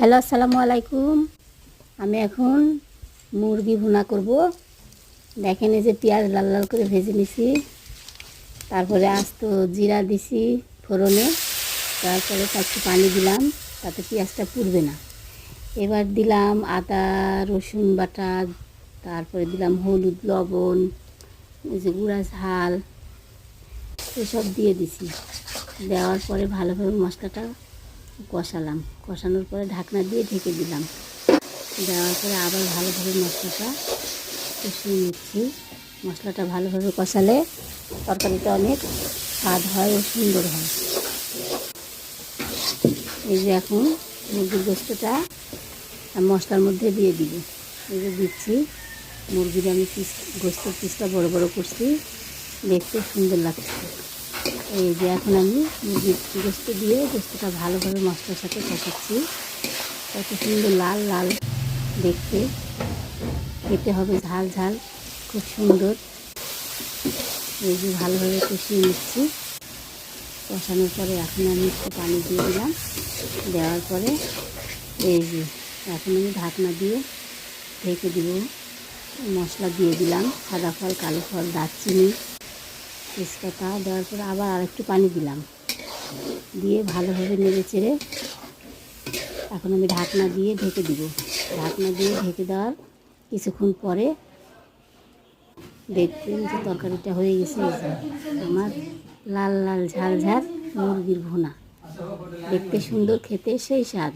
Hello, আসসালামু আলাইকুম। আমি এখন মুরগি ভুনা করব। দেখেন, এই যে পেঁয়াজ লাল লাল করে ভেজে নিছি, তারপরে আস্ত জিরা দিছি ফোড়নে, তারপরে একটু পানি দিলাম, তাতে পেঁয়াজটা পুড়বে না। এবার দিলাম আদা রসুন বাটা, তারপরে দিলাম হলুদ লবণ, এই যে গুঁড়া ঝাল, এসব দিয়ে দিছি। দেওয়ার পরে ভালোভাবে মশলাটা কষালাম, কষানোর পরে ঢাকনা দিয়ে ঢেকে দিলাম। দেওয়ার পরে আবার ভালোভাবে মশলাটা কষিয়ে নিচ্ছি। মশলাটা ভালোভাবে কষালে তরকারিটা অনেক স্বাদ হয় ও সুন্দর হয়। এই যে এখন মুরগির গোস্তটা মশলার মধ্যে দিয়ে দিব। এই যে দিচ্ছি, মুরগির আমি গোস্তের পিসটা বড় বড় করছি, দেখতে সুন্দর লাগছে। এই যে এখন আমি মুরগির গোস্ত দিয়ে গোস্তটা ভালোভাবে মশলার সাথে কষাচ্ছি। কত সুন্দর লাল লাল দেখতে, খেতে হবে ঝাল ঝাল, খুব সুন্দর। এই যে ভালোভাবে কষিয়ে নিচ্ছি। কষানোর পরে এখন আমি একটু পানি দিয়ে দিলাম। দেওয়ার পরে এই যে এখন আমি ঢাকনা দিয়ে ঢেকে দিব। মশলা দিয়ে দিলাম, সাদা ফল, কালো ফল, দারচিনি, তেজপাতা দেওয়ার পরে আবার আরেকটু পানি দিলাম, দিয়ে ভালোভাবে নেড়ে চেড়ে এখন আমি ঢাকনা দিয়ে ঢেকে দিব। ঢাকনা দিয়ে ঢেকে দেওয়ার কিছুক্ষণ পরে দেখবেন যে তরকারিটা হয়ে গেছে। আমার লাল লাল ঝাল ঝাল মুরগির ভুনা, দেখতে সুন্দর, খেতে সেই স্বাদ।